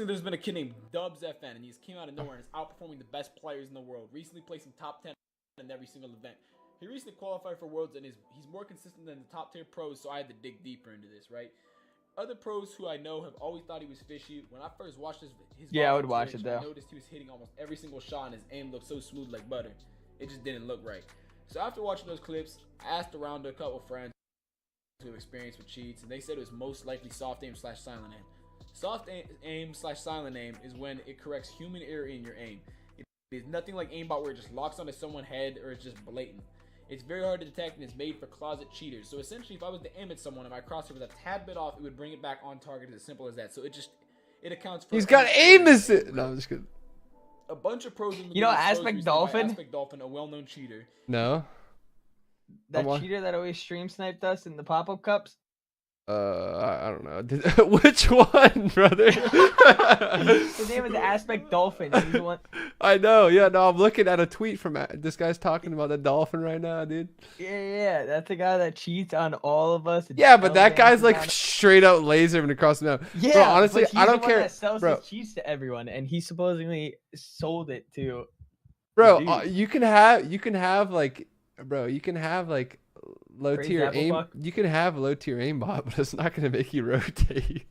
there's been a kid named Dubs FN, and he's came out of nowhere and is outperforming the best players in the world. Recently placing top 10 in every single event. He recently qualified for Worlds, and he's more consistent than the top tier pros, so I had to dig deeper into this, right? Other pros who I know have always thought he was fishy. When I first watched his I would watch it though. I noticed he was hitting almost every single shot, and his aim looked so smooth like butter. It just didn't look right. So after watching those clips, I asked around to a couple friends who have experience with cheats, and they said it was most likely soft aim / silent aim. Soft aim / silent aim is when it corrects human error in your aim. It is nothing like aimbot where it just locks onto someone's head or it's just blatant. It's very hard to detect and it's made for closet cheaters. So essentially, if I was to aim at someone and my crosshair was a tad bit off, it would bring it back on target. As simple as that. So it accounts for. He's got aim assist. No, I'm just kidding. A bunch of pros. You know Aspect Dolphin? Aspect Dolphin, a well-known cheater. No. That cheater that always stream sniped us in the pop-up cups. I don't know. Which one, brother? His name is Aspect Dolphin. He's the one. I know. Yeah, no, I'm looking at a tweet from this guy's talking about the dolphin right now, dude. Yeah. That's the guy that cheats on all of us. Yeah, but that guy's like straight out laser him across the map. Yeah, bro, honestly, I don't care. That sells bro. his cheats to everyone, and he supposedly sold it to. Bro, you can have like low tier aim. Buck. You can have low tier aimbot, but it's not gonna make you rotate.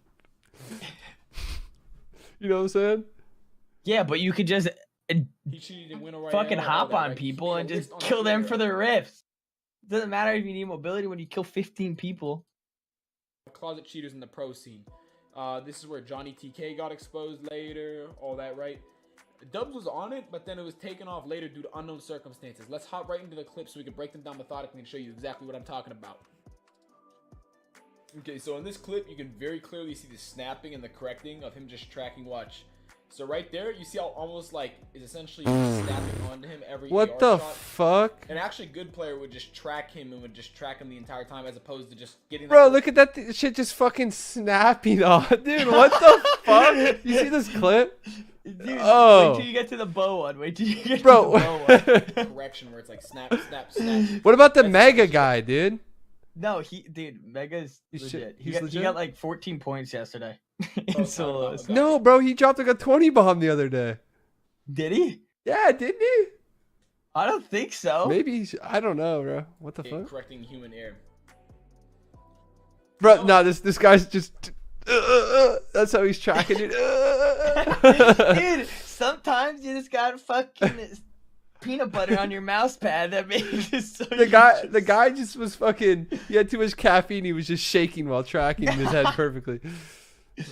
You know what I'm saying? Yeah, but you could just fucking hop on right? people and just kill them for their riffs. It doesn't matter if you need mobility when you kill 15 people. Closet cheaters in the pro scene. This is where Johnny TK got exposed later, all that, right? Dubs was on it, but then it was taken off later due to unknown circumstances. Let's hop right into the clips so we can break them down methodically and show you exactly what I'm talking about. Okay, so in this clip, you can very clearly see the snapping and the correcting of him just tracking. Watch. So right there, you see how almost like is essentially snapping onto him every what the shot. fuck? An actually good player would just track him and would just track him the entire time as opposed to just getting. Bro, look at that shit just fucking snapping on, dude. What the fuck? You see this clip? Dude, wait till you get to the bow one. Wait till you get to the bow one. Correction where it's like snap, snap, snap. What about the Mega guy, dude? No, dude, Mega's legit. He legit? got like 14 points yesterday in solos. No, bro, he dropped like a 20 bomb the other day. Did he? Yeah, didn't he? I don't think so. Maybe I don't know, bro. What the fuck? Correcting human error. Bro, no, this guy's just. That's how he's tracking it. Dude, sometimes you just got fucking peanut butter on your mouse pad that makes it so. The guy just was fucking. He had too much caffeine. He was just shaking while tracking his head perfectly.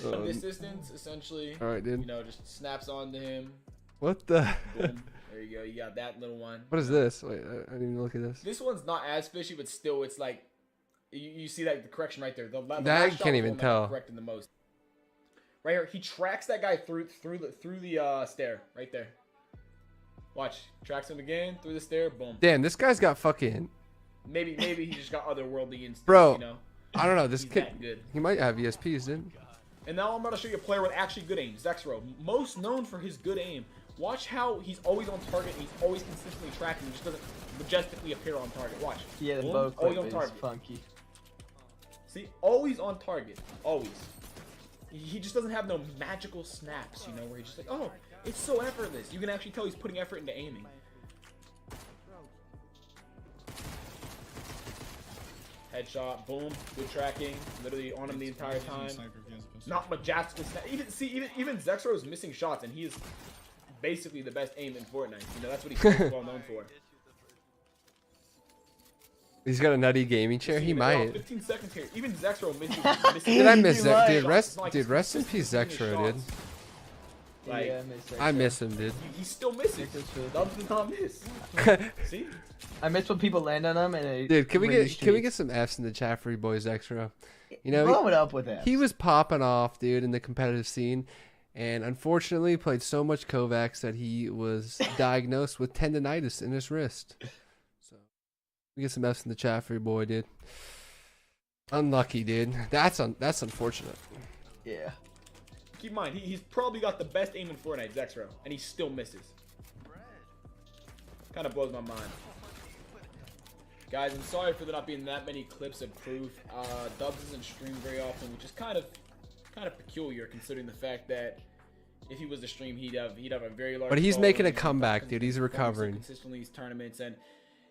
From this distance, essentially. All right, dude. You know, just snaps onto him. What the? Boom. There you go. You got that little one. What is this? Wait, I didn't even look at this. This one's not as fishy, but still, it's like. You see that the correction right there. The I can't even tell. Correcting the most. Right here, he tracks that guy through the stair right there. Watch, tracks him again through the stair. Boom. Damn, this guy's got fucking. Maybe he just got otherworldly instincts. Bro, you know? I don't know. This kid, good. He might have ESPs, dude. And now I'm about to show you a player with actually good aim, Zexro. Most known for his good aim. Watch how he's always on target. And he's always consistently tracking. He just doesn't majestically appear on target. Watch. Yeah, the boom, bow always clip on is target. funky. See, always on target, always. He just doesn't have no magical snaps, you know, where he's just like, oh, it's so effortless. You can actually tell he's putting effort into aiming. Headshot, boom, good tracking, literally on him the entire time. Not majestical snap. Even Zexro is missing shots, and he is basically the best aim in Fortnite. You know, that's what he's well known for. He's got a nutty gaming chair. He might. 15 seconds here. Even Zexro missing. Did I miss that? Dude, rest in peace, Zexro, dude. Like, Yeah, I miss him, dude. He's still missing. Dubs does not miss. See? I miss when people land on him and they. Dude, can we get some Fs in the chat for you boys, Zexro? You know, blow it up with that. He was popping off, dude, in the competitive scene, and unfortunately played so much Kovacs that he was diagnosed with tendonitis in his wrist. So we get some Fs in the chat for your boy, dude. Unlucky, dude. That's unfortunate. Yeah. Keep in mind, he's probably got the best aim in Fortnite, Zexro, and he still misses. Kind of blows my mind. Guys, I'm sorry for there not being that many clips of proof. Dubs doesn't stream very often, which is kind of peculiar considering the fact that if he was to stream, he'd have a very large. But he's following, making a he'd comeback, dude. He's recovering consistently these tournaments, and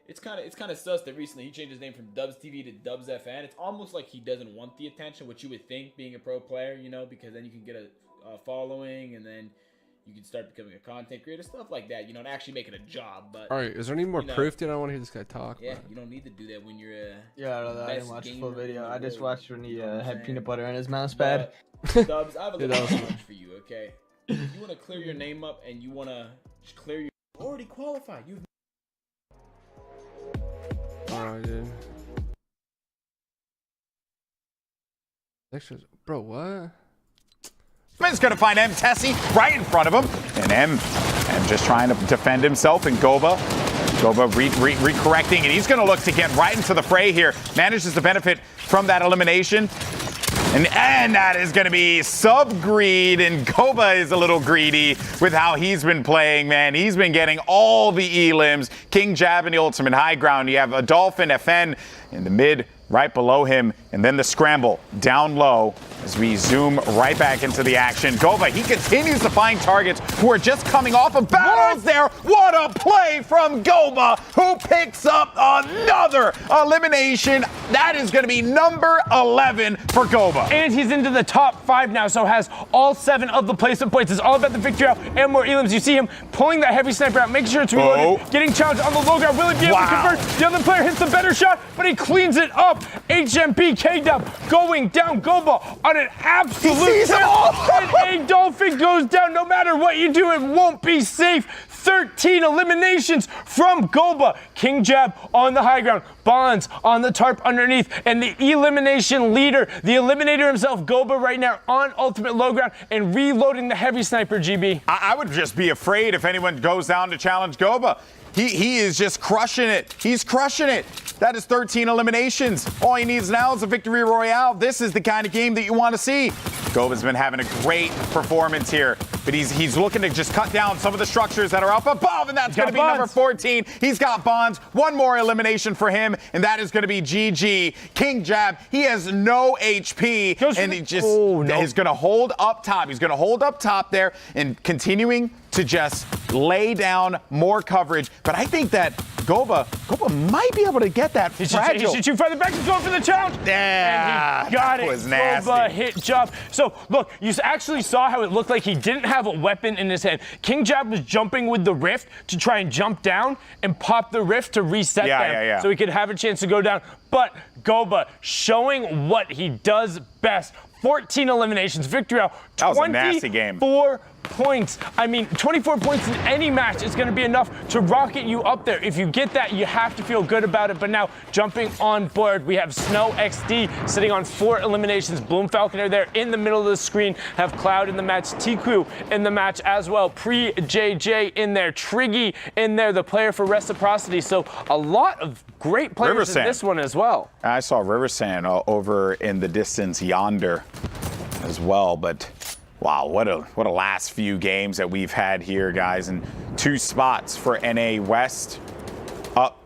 it's kind of sus that recently he changed his name from Dubs TV to Dubs FN. It's almost like he doesn't want the attention, which you would think being a pro player, you know, because then you can get a following, and then you can start becoming a content creator, stuff like that, you know, and actually make it a job. But all right, is there any more proof, dude? I don't want to hear this guy talk. Yeah, you don't need to do that when you're I didn't watch the full video. I just watched when he had peanut butter on his mouse pad. Dubs, I have a little challenge for you, okay? If you want to clear your name up and you want to clear your already qualified. You've Alright, dude. Extras, bro, what? Is going to find M. Tessie right in front of him. And M just trying to defend himself. And Goba recorrecting. And he's going to look to get right into the fray here. Manages to benefit from that elimination. And that is going to be sub-greed. And Goba is a little greedy with how he's been playing, man. He's been getting all the elims. King Jab in the ultimate high ground. You have a Dolphin FN in the mid right below him. And then the scramble down low as we zoom right back into the action. Goba, he continues to find targets who are just coming off of battles there. What a play from Goba, who picks up another elimination. That is going to be number 11 for Goba. And he's into the top 5 now, so has all 7 of the placement points. It's all about the victory out and more elims. You see him pulling that heavy sniper out, making sure it's reloaded, getting challenged on the low ground. Will he be able to convert? The other player hits the better shot, but he cleans it up. HMP K-Dub going down. Goba on an absolute kill. And a Dolphin goes down. No matter what you do, it won't be safe. 13 eliminations from Goba. King Jab on the high ground. Bonds on the tarp underneath. And the elimination leader, the eliminator himself, Goba right now on ultimate low ground and reloading the heavy sniper, GB. I would just be afraid if anyone goes down to challenge Goba. He is just crushing it. He's crushing it. That is 13 eliminations. All he needs now is a victory royale. This is the kind of game that you want to see. Goba's been having a great performance here, but he's looking to just cut down some of the structures that are up above, and that's going to be number 14. He's got Bonds. One more elimination for him, and that is going to be GG. King Jab, he has no HP, and he just is going to hold up top. He's going to hold up top there and continuing to just lay down more coverage. But I think that Goba might be able to get that fragile. He should shoot further back. He's going for the challenge. Yeah, and he got that it. was nasty. Goba hit job. So, look, you actually saw how it looked like he didn't have a weapon in his hand. King Jab was jumping with the rift to try and jump down and pop the rift to reset them so he could have a chance to go down. But Goba showing what he does best. 14 eliminations, victory out. That was a nasty game. 24 points. I mean, 24 points in any match is going to be enough to rocket you up there. If you get that, you have to feel good about it. But now, jumping on board, we have Snow XD sitting on 4 eliminations. Bloom Falconer there in the middle of the screen. Have Cloud in the match. Tfue in the match as well. Pre-JJ in there. Triggy in there, the player for Reciprocity. So a lot of great players in this one as well. I saw Riversand over in the distance yonder as well, but wow, what a last few games that we've had here, guys, and 2 spots for NA West up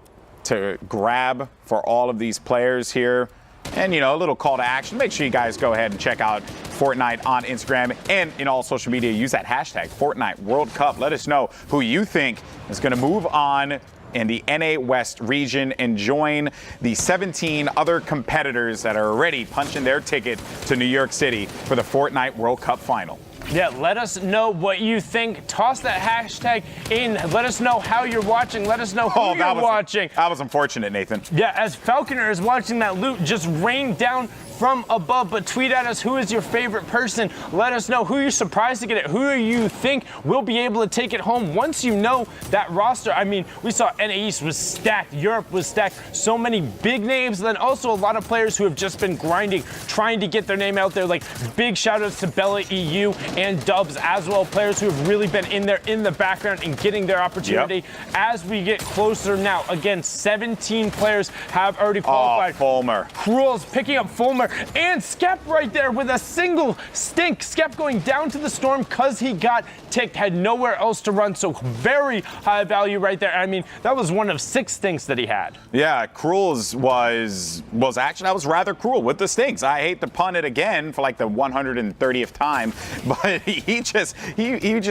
to grab for all of these players here. And, you know, a little call to action. Make sure you guys go ahead and check out Fortnite on Instagram and in all social media. Use that hashtag Fortnite World Cup. Let us know who you think is going to move on in the NA West region and join the 17 other competitors that are already punching their ticket to New York City for the Fortnite World Cup final. Yeah, let us know what you think. Toss that hashtag in. Let us know how you're watching. Let us know who you're watching. That was unfortunate, Nathan. Yeah, as Falconer is watching that loot just rain down from above, but tweet at us who is your favorite person. Let us know who you're surprised to get it. Who do you think will be able to take it home once you know that roster? I mean, we saw NA East was stacked, Europe was stacked, so many big names, and then also a lot of players who have just been grinding, trying to get their name out there. Like big shout outs to Bella EU and Dubs as well, players who have really been in there in the background and getting their opportunity. As we get closer now, again, 17 players have already qualified. Fulmer. Cruel's picking up Fulmer. somewhere. And Skep right there with a single stink. Skep going down to the storm because he got ticked, had nowhere else to run. So very high value right there. I mean, that was one of 6 stinks that he had. Yeah, Cruel's was actually, that was rather cruel with the stinks. I hate to pun it again for like the 130th time, but he just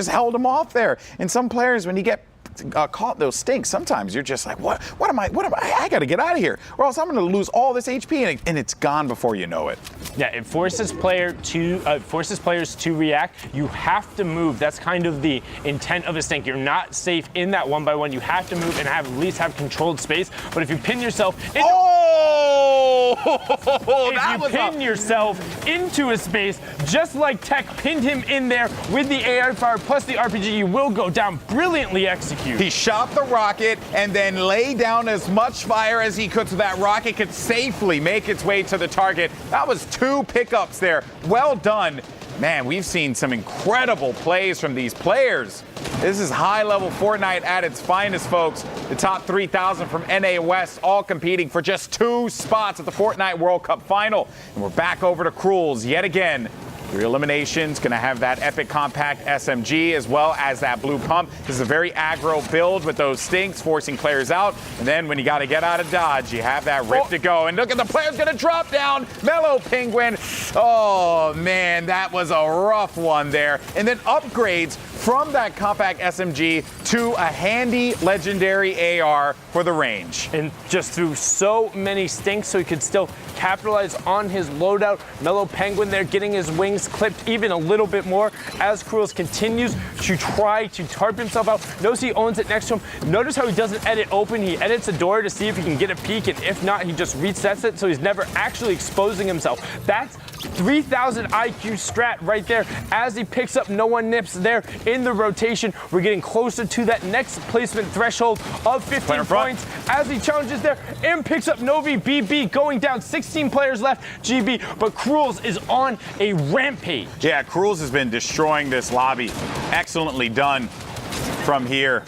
held him off there. And some players, when you get caught those stinks, sometimes you're just like, what am I gotta get out of here, or else I'm gonna lose all this HP, and it's gone before you know it. Yeah, it forces players to react. You have to move. That's kind of the intent of a stink. You're not safe in that 1-by-1. You have to move and at least have controlled space. But if you pin yourself into yourself into a space, just like Tech pinned him in there with the AI fire plus the RPG, you will go down. Brilliantly executed. He shot the rocket and then laid down as much fire as he could so that rocket could safely make its way to the target. That was 2 pickups there. Well done. Man, we've seen some incredible plays from these players. This is high-level Fortnite at its finest, folks. The top 3,000 from NA West all competing for just 2 spots at the Fortnite World Cup final. And we're back over to Cruel's yet again. 3 eliminations, going to have that epic compact SMG as well as that blue pump. This is a very aggro build with those stinks, forcing players out. And then when you got to get out of dodge, you have that rip to go. And look at the player's going to drop down. Mellow Penguin. Oh, man, that was a rough one there. And then upgrades from that compact SMG to a handy legendary AR for the range. And just threw so many stinks so he could still capitalize on his loadout. Mellow Penguin there getting his wings clipped even a little bit more as Cruels continues to try to tarp himself out. Knows he owns it next to him. Notice how he doesn't edit open. He edits a door to see if he can get a peek, and if not, he just resets it so he's never actually exposing himself. That's 3,000 IQ strat right there as he picks up No One Nips there in the rotation. We're getting closer to that next placement threshold of 15 points as he challenges there and picks up Novi BB going down. 16 players left, GB, but Cruels is on a rampage. Yeah, Cruels has been destroying this lobby. Excellently done from here.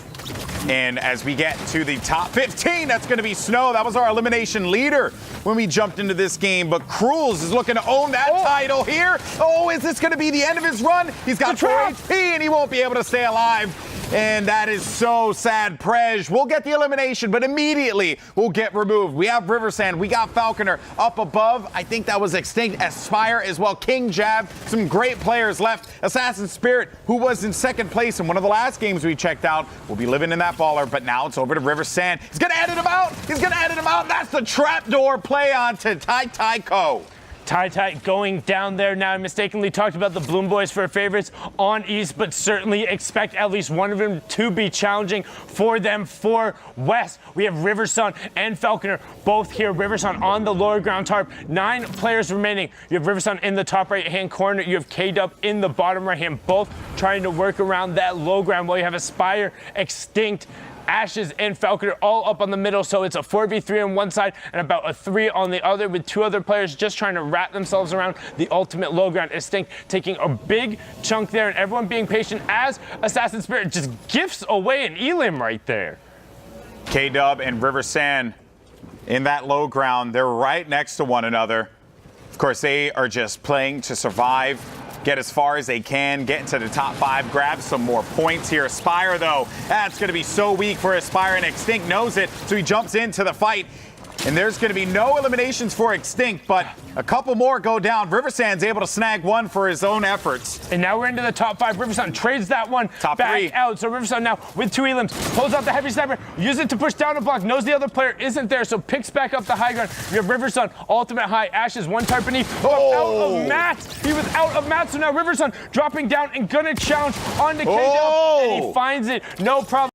And as we get to the top 15, that's going to be Snow. That was our elimination leader when we jumped into this game. But Cruels is looking to own that title here. Oh, is this going to be the end of his run? He's got 4 HP and he won't be able to stay alive. And that is so sad. Prej will get the elimination, but immediately will get removed. We have Riversand. We got Falconer up above. I think that was Extinct. Aspire as well. King Jab. Some great players left. Assassin Spirit, who was in 2nd place in one of the last games we checked out, will be living in that baller, but now it's over to Riversand. He's going to edit him out. He's going to edit him out. That's the trapdoor play on to Tai Ko. Tai going down there now. I mistakenly talked about the Bloom Boys for favorites on East, but certainly expect at least one of them to be challenging for them for West. We have Riversun and Falconer both here. Riversun on the lower ground tarp. 9 players remaining. You have Riversun in the top right-hand corner. You have K-Dub in the bottom right-hand, both trying to work around that low ground while you have Aspire, Extinct, Ashes, and Falconer all up on the middle, so it's a 4v3 on one side and about a 3 on the other, with 2 other players just trying to wrap themselves around the ultimate low ground. Extinct taking a big chunk there, and everyone being patient as Assassin Spirit just gifts away an Elim right there. K-Dub and Riversand in that low ground. They're right next to one another. Of course, they are just playing to survive, get as far as they can, get into the top 5, grab some more points here. Aspire, though, that's going to be so weak for Aspire, and Extinct knows it, so he jumps into the fight. And there's going to be no eliminations for Extinct, but a couple more go down. Riversand's able to snag one for his own efforts. And now we're into the top 5. Riversun trades that one top back 3 out. So Riversun now with 2 elims, pulls out the heavy sniper, uses it to push down a block, knows the other player isn't there, so picks back up the high ground. You have Riversun, ultimate high, Ashes, 1 tarp beneath, out of mats. He was out of mats, so now Riversun dropping down and gonna challenge onto K-Dub, and he finds it, no problem.